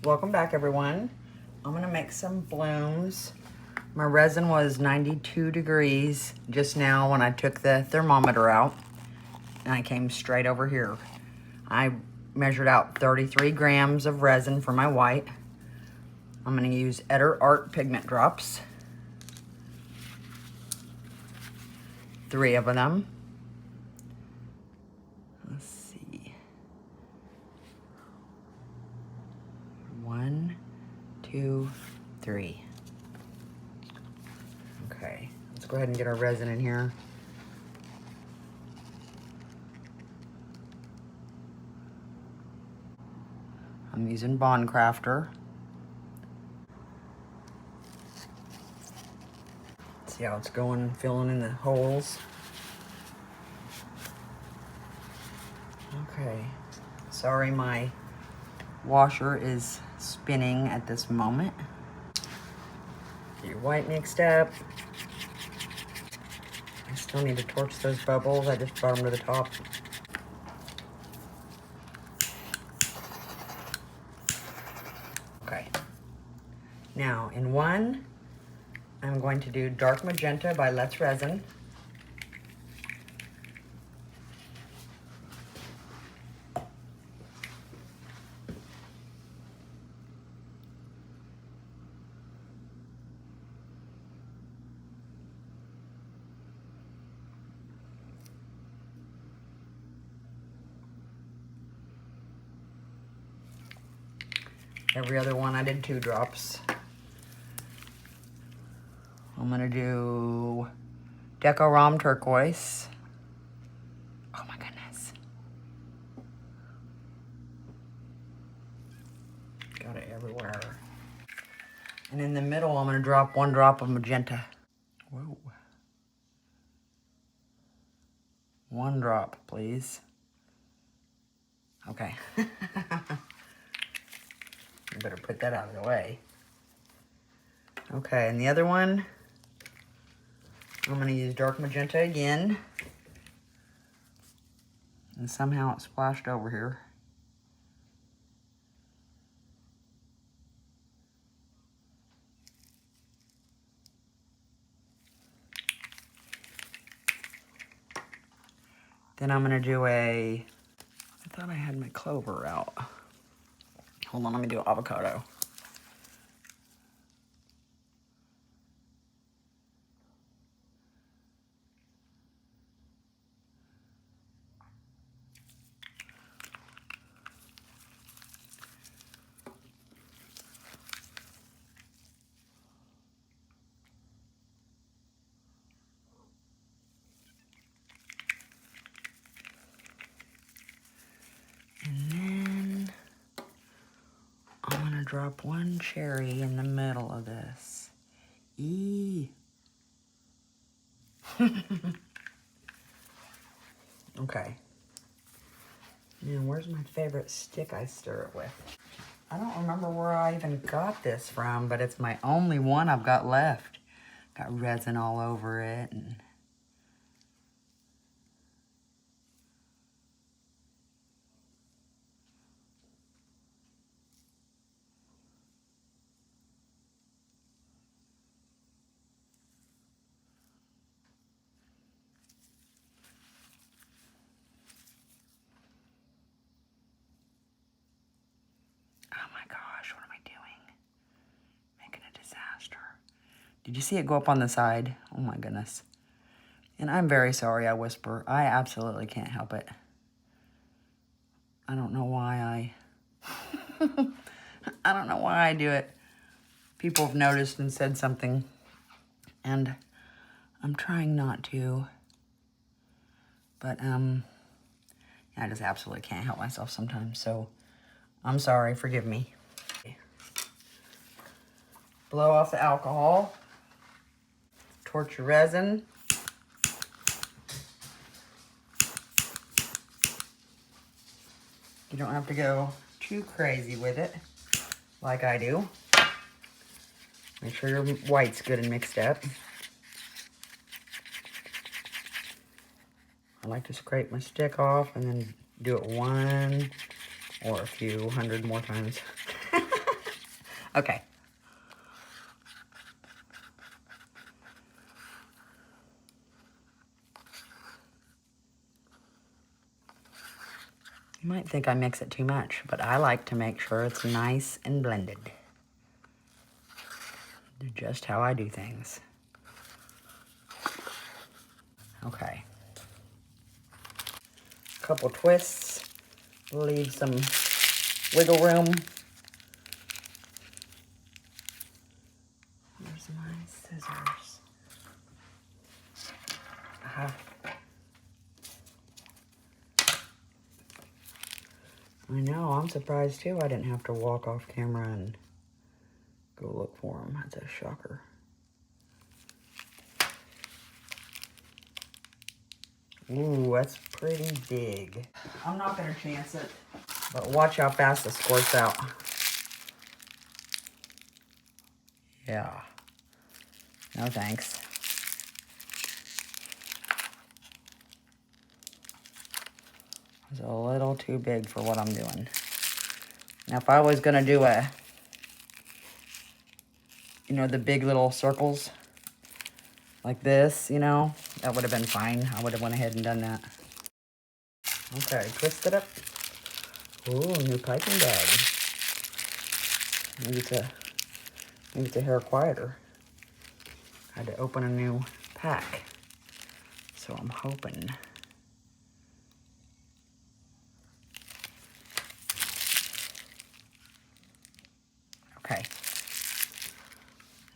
Welcome back, everyone. I'm gonna make some blooms. My resin was 92 degrees just now when I took the thermometer out, and I came straight over here. I measured out 33 grams of resin for my white. I'm gonna use Eder Art pigment drops, 3 of them. Let's see. 1, 2, 3. Okay, let's go ahead and get our resin in here. I'm using Bond Crafter. See how it's going, filling in the holes. Okay, sorry my washer is spinning at this moment. Get your white mixed up. I still need to torch those bubbles. I just brought them to the top. Okay. Now, in one, I'm going to do Dark Magenta by Let's Resin. Every other one I did 2 drops. I'm gonna do Deco Rom Turquoise. Oh my goodness. Got it everywhere. And in the middle, I'm gonna drop 1 drop of magenta. Whoa. 1 drop, please. Okay. You better put that out of the way. Okay, and the other one, I'm gonna use Dark Magenta again. And somehow it splashed over here. Then I'm gonna do I thought I had my clover out. Hold on, let me do avocado. And then I'm gonna drop 1 cherry in the middle of this. Eee. Okay. Now, where's my favorite stick I stir it with? I don't remember where I even got this from, but it's my only one I've got left. Got resin all over it. And oh my gosh, what am I doing? Making a disaster. Did you see it go up on the side? Oh my goodness. And I'm very sorry I whisper. I absolutely can't help it. I don't know why I don't know why I do it. People have noticed and said something, and I'm trying not to. But I just absolutely can't help myself sometimes. So I'm sorry. Forgive me. Blow off the alcohol. Torch your resin. You don't have to go too crazy with it, like I do. Make sure your white's good and mixed up. I like to scrape my stick off and then do it 1 or a few hundred more times. Okay. You might think I mix it too much, but I like to make sure it's nice and blended. Just how I do things. Okay. Couple twists. Leave some wiggle room. Where's my scissors? I know, I'm surprised too I didn't have to walk off camera and go look for them. That's a shocker. Ooh, that's pretty big. I'm not gonna chance it, but watch how fast this squirts out. Yeah. No thanks. It's a little too big for what I'm doing. Now, if I was gonna do the big little circles like this, that would have been fine. I would have went ahead and done that. Okay, twist it up. Ooh, new piping bag. Maybe it's a hair quieter. I had to open a new pack, so I'm hoping. Okay.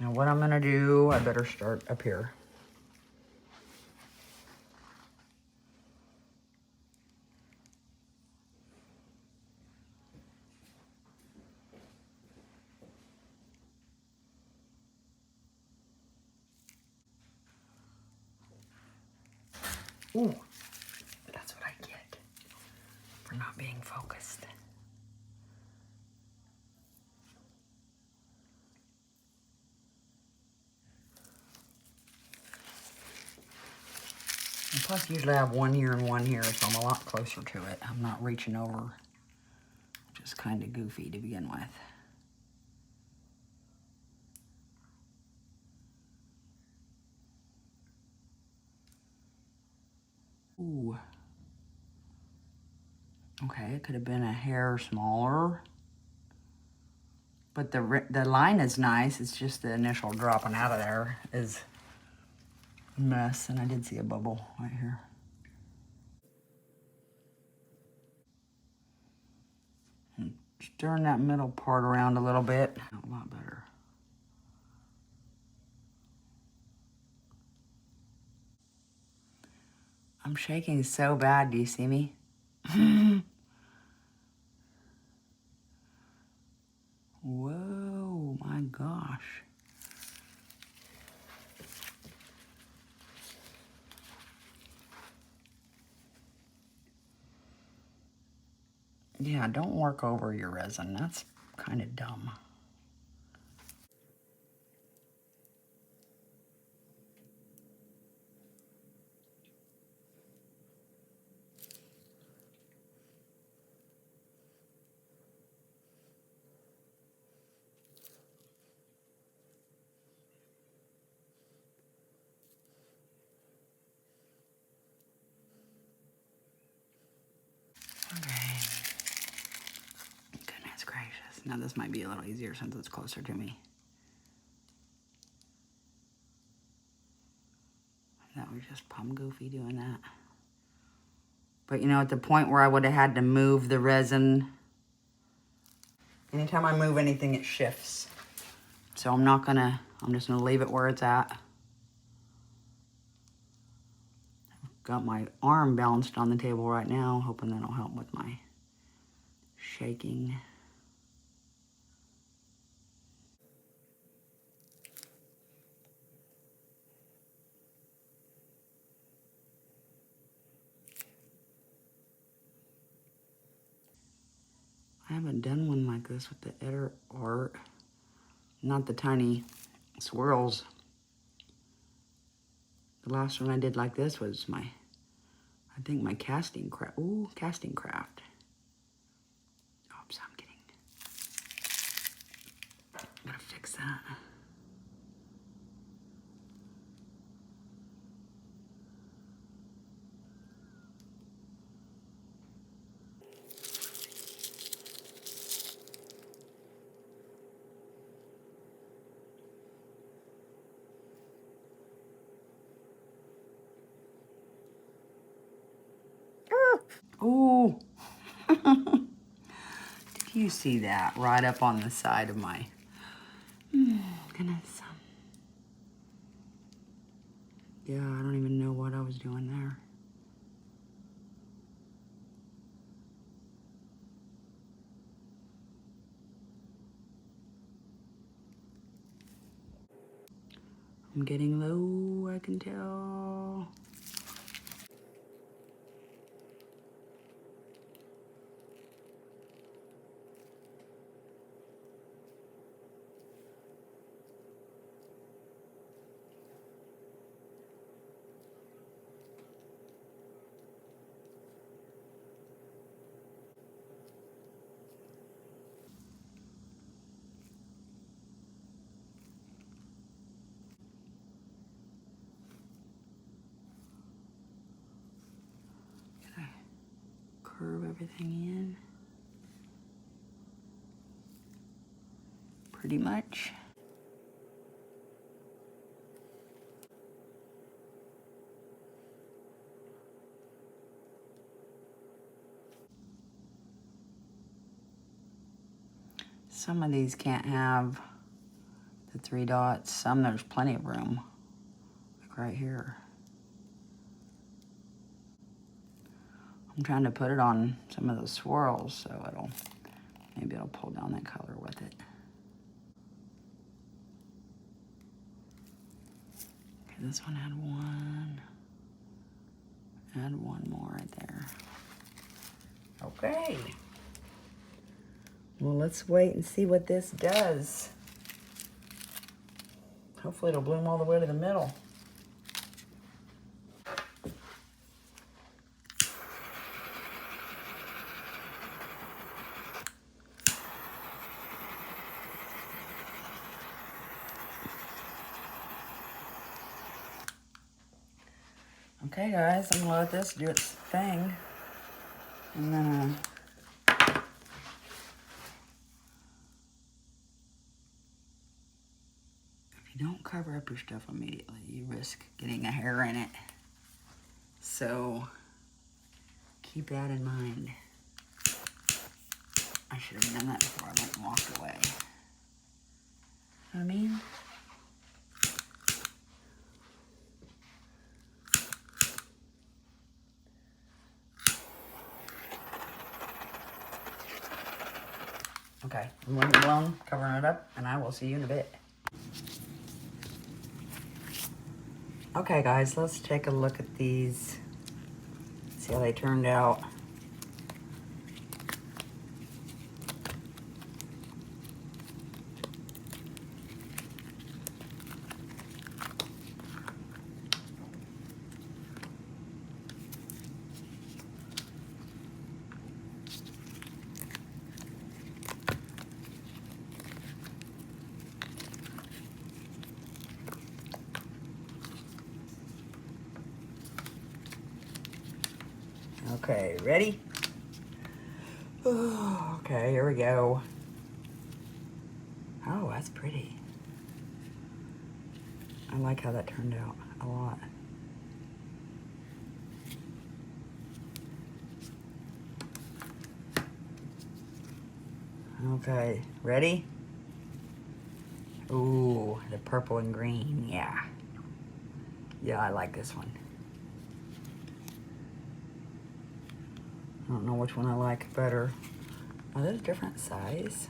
Now what I'm gonna do, I better start up here. Ooh, that's what I get for not being focused. And plus, usually I have one here and one here, so I'm a lot closer to it. I'm not reaching over, which is kind of goofy to begin with. Ooh. Okay, it could have been a hair smaller. But the line is nice. It's just the initial dropping out of there is a mess. And I did see a bubble right here. And stirring that middle part around a little bit. A lot better. I'm shaking so bad. Do you see me? Whoa, my gosh. Yeah, don't work over your resin. That's kind of dumb. Okay. Goodness gracious. Now this might be a little easier since it's closer to me. That was just plumb goofy doing that. But at the point where I would have had to move the resin, anytime I move anything, it shifts. So I'm just gonna leave it where it's at. Got my arm balanced on the table right now, hoping that'll help with my shaking. I haven't done one like this with the Eder art. Not the tiny swirls. The last one I did like this was I think my casting craft. Ooh, casting craft. Oops, I'm getting. fix that. Oh, did you see that right up on the side of my, goodness. Yeah, I don't even know what I was doing there. I'm getting low, I can tell. Can I curve everything in? Pretty much. Some of these can't have the 3 dots. Some there's plenty of room, like right here. I'm trying to put it on some of those swirls so maybe it'll pull down that color with it. Okay, this one had one. Add one more right there. Okay. Well, let's wait and see what this does. Hopefully it'll bloom all the way to the middle. Okay guys, I'm gonna let this do its thing. And then if you don't cover up your stuff immediately, you risk getting a hair in it. So keep that in mind. I should have done that before I went and walked away. You know what I mean? Okay, I'm letting it alone, covering it up, and I will see you in a bit. Okay guys, let's take a look at these. See how they turned out. Okay, ready? Oh, okay, here we go. Oh, that's pretty. I like how that turned out a lot. Okay, ready? Ooh, the purple and green, yeah. Yeah, I like this one. I don't know which one I like better. Are those different size?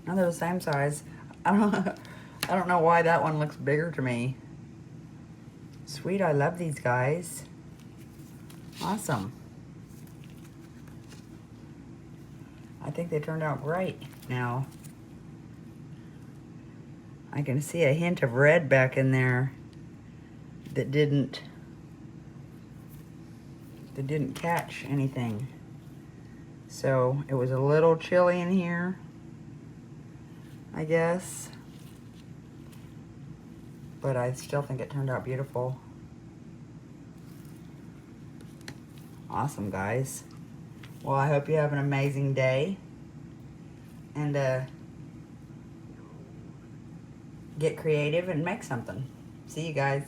No, they're the same size. I don't know why that one looks bigger to me. Sweet, I love these guys. Awesome. I think they turned out great now. I can see a hint of red back in there that didn't catch anything. So it was a little chilly in here, I guess. but I still think it turned out beautiful. Awesome, guys. Well, I hope you have an amazing day. And get creative and make something. See you guys.